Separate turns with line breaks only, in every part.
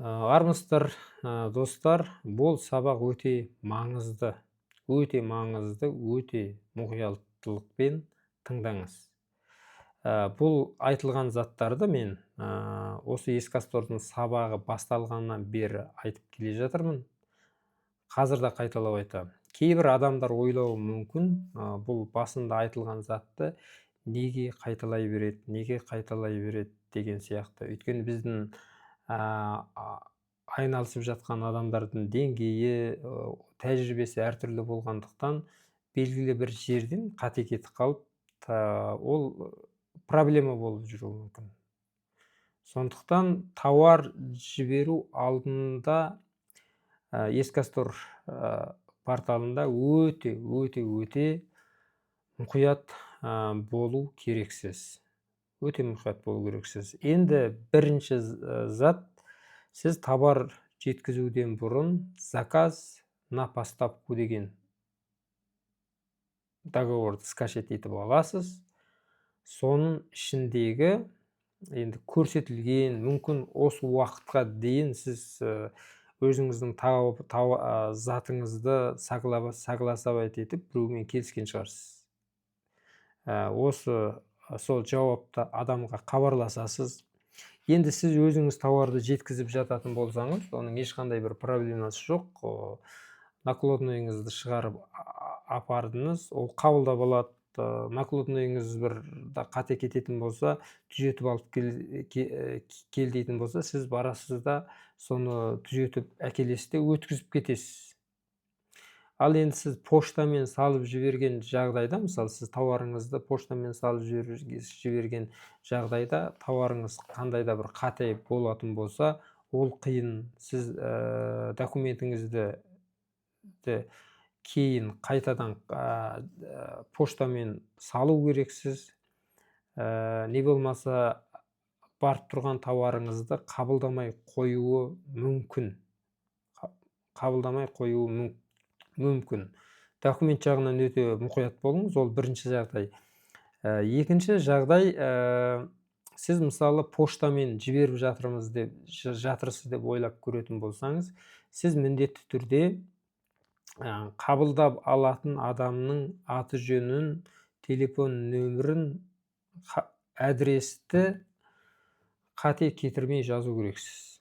Армысыздар, достар. Бұл сабақ өте маңызды, өте мұқияттылықпен тыңдаңыз. Бұл айтылған заттарды мен осы Ескастордың сабағы басталғаннан бері айтып келе жатырмын. Қазір де қайталап айтамын. Кейбір адамдар ойлауы мүмкін, бұл басында айтылған затты неге қайталай береді деген сияқты. Өйткені біздің айналысып жатқан адамдардың деңгейі, тәжірибесі әртүрлі болғандықтан белгілі бір жерден қате кетіп қалып, ол проблема болып жүруі мүмкін. Сондықтан тауар жіберу алдында Ескастор порталында өте мұқият болу керексіз. Енді бірінші зат, сіз товар жеткізуден бұрын заказ на поставку деген договорды скачать етіп аласыз. Соның ішіндегі енді көрсетілген, мүмкін осы уақытқа дейін сіз өзіңіздің затыңызды согласовать етіп біреумен келіскен шығарсыз. Сол жауапты адамға хабарласасыз. Енді сіз өзіңіз тауарды жеткізіп жататын болсаңыз, оның ешқандай бір проблемасы жоқ. Накладнойыңызды шығарып апардыңыз, ол қабылдап алады. Накладнойыңыз бір қате кететін болса, түзетіп алып кел дейтін болса, сіз барасыз да соны түзетіп әкелесіз де өткізіп кетесіз. Ал енді сіз поштамен салып жіберген жағдайда, мысалы сіз тауарыңызды поштамен салып жіберген жағдайда, тауарыңыз қандай да бір қате болатын болса, ол қиын. Сіз документіңізді кейін қайтадан поштамен салу керексіз. Не болмаса барып тұрған тауарыңызды қабылдамай қоюы мүмкін. Документ жағынан өте мұқият болыңыз, ол бірінші жағдай. Екінші жағдай, сіз мысалы поштамен жіберіп жатырсыз деп ойлап көретін болсаңыз, сіз міндетті түрде қабылдап алатын адамның аты жөнін, телефон нөмірін, адресті қате кетірмей жазу керексіз.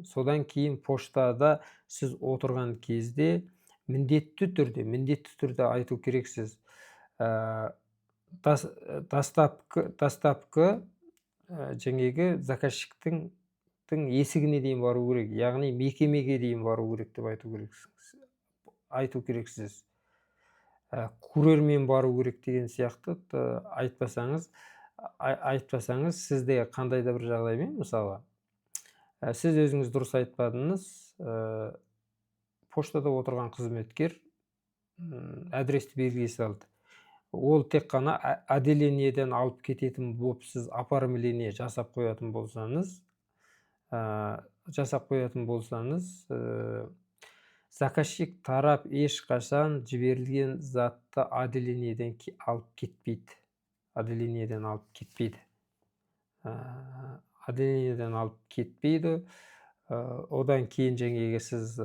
Содан кейін поштада сіз отырған кезде міндетті түрде айту керексіз. Доставка жаңағы заказчиктің есігіне дейін бару керек, яғни мекемеге дейін бару керек деп айту керексіз. Курьермен бару керек деген сияқты айтпасаңыз, сізде қандай да бір жағдаймен, мысалы, сіз өзіңіз дұрыс айтпадыңыз, поштада отырған қызметкер адресті белгілей салды. Ол тек қана отделениеден алып кететін болып, сіз оформление жасап қоятын болсаңыз, заказчик тарап ешқашан жіберілген затты отделениеден алып кетпейді. Одан кейін жаңағы сіз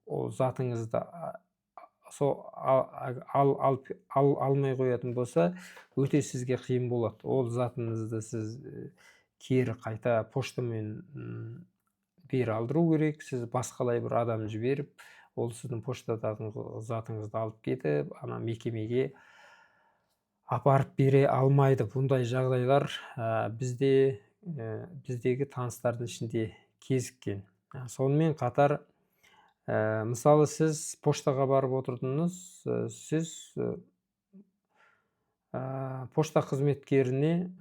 ол затыңызды алмай қоятын болса, өте сізге қиын болады. Ол затыңызды сіз кері қайта поштамен бері алдыру керек. Сіз басқалай бір адам жіберіп, ол сіздің поштадағы затыңызды алып кетіп, мекемеге апарып бере алмайды. Бұндай жағдайлар біздегі таныстардың ішінде кезіккен. Сонымен қатар, мысалы сіз поштаға барып отырдыңыз, сіз пошта қызметкеріне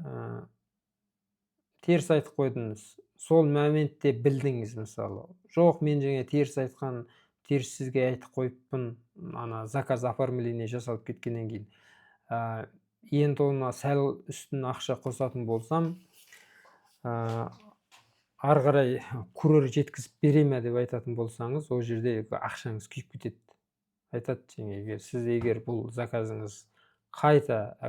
теріс айтып қойдыңыз. Сол моментте білдіңіз, мысалы. Жоқ, мен теріс сізге айтып қойыппын, заказ оформление жасалып кеткеннен кейін. Енді оны сәл үстін ақша қосатын болсам, ары қарай курьер жеткізіп бере ме деп айтатын болсаңыз, ол жерде ақшаңыз күйіп кетеді. Айтады, сіз егер бұл заказыңыз қайта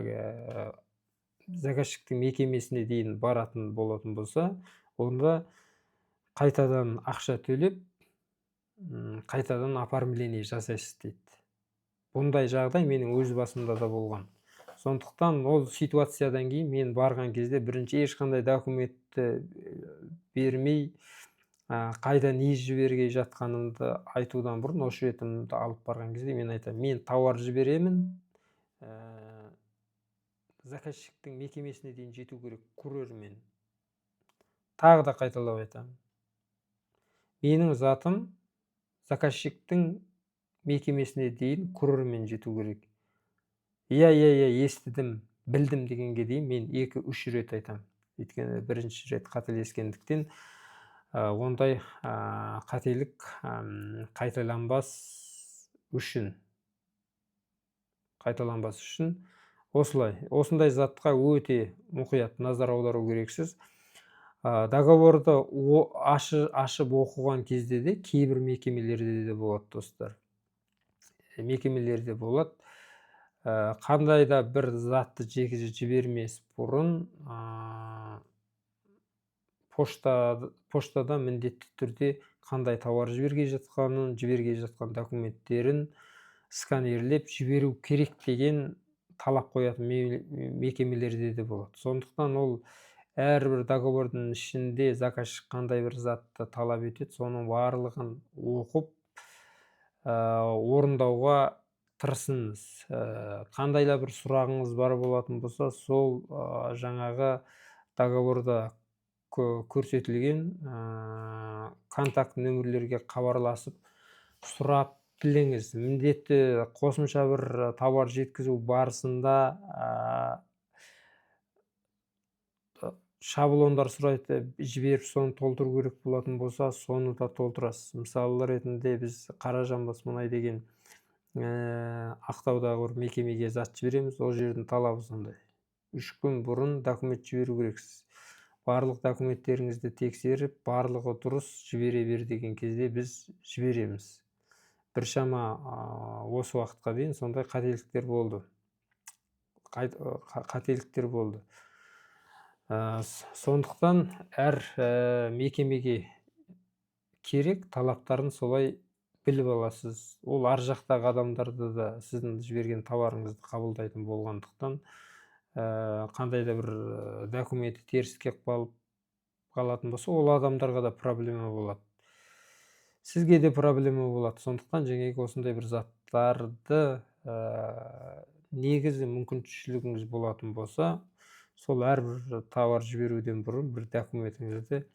заказчиктің мекемесіне дейін баратын болатын болса, онда қайтадан ақша төлеп, қайтадан оформление жасайсыз дейді. Бұндай жағдай менің өз басымда да болған. Сондықтан ол ситуациядан кейін мен барған кезде бірінші ешқандай документті бермей, қайда не жіберген жатқанымды айтудан бұрын осы ретімді алып барған кезде мен айтамын, мен тауар жіберемін, заказчиктің мекемесіне дейін жету керек курьермен. Тағы да қайталап айтамын. Менің затым заказчиктің мекемесіне дейін курьермен жету керек. Иә, естідім, білдім дегенге дейін мен 2-3 рет айтамын. Өйткені бірінші рет қателескендіктен ондай қателік қайталанбас үшін осындай затқа өте мұқият назар аудару керексіз. Договорды ашып оқыған кезде де кейбір мекемелерде де болады, достар. Мекемелерде болады. Қандай да бір затты жібермес бұрын поштада міндетті түрде қандай тауар жіберген жатқан документтерін сканерлеп жіберу керек деген талап қоятын мекемелерде де болады. Сондықтан ол әрбір договордың ішінде заказчик қандай бір затты талап етеді, соның барлығын оқып орындауға тырысыңыз. Қандай да бір сұрағыңыз бар болатын болса, сол жаңағы договорда көрсетілген контакт нөмірлерге хабарласып сұрап біліңіз. Міндетті қосымша бір тауар жеткізу барысында шаблондар сұрайды, жіберіп соны толтыру керек болатын болса, соны да толтырасыз. Мысалы ретінде біз Қаражанбас мұнай деген Ақтаудағы бір мекемеге зат жібереміз. Ол жердің талабы сондай. 3 күн бұрын документ жіберу керексіз. Барлық документтеріңізді тексеріп, барлығы дұрыс жібере бер деген кезде біз жібереміз. Біршама осы уақытқа дейін сондай қателіктер болды. Сондықтан әр мекемеге керек талаптарын солай біліп аласыз. Ол ар жақтағы адамдарды да сіздің жіберген тауарыңызды қабылдайтын болғандықтан, қандай да бір документі теріс келіп қалатын болса, ол адамдарға да проблема болады. Сізге де проблема болады. Сондықтан жаңағы осындай бір заттарды негізі мүмкіншілігіңіз болатын болса, сол әрбір тауар жіберуден бұрын бір документіңізді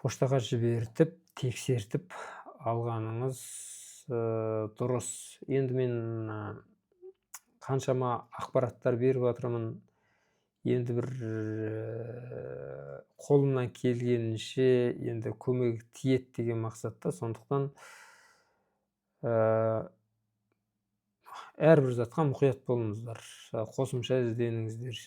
поштаға жібертіп, тексертіп алғаныңыз дұрыс. Енді мен қаншама ақпараттар беріп жатырмын. Енді бір қолымнан келгенінше енді көмек тиет деген мақсатта. Сондықтан әрбір затқа мұқият болыңыздар, қосымша ізденіңіздер.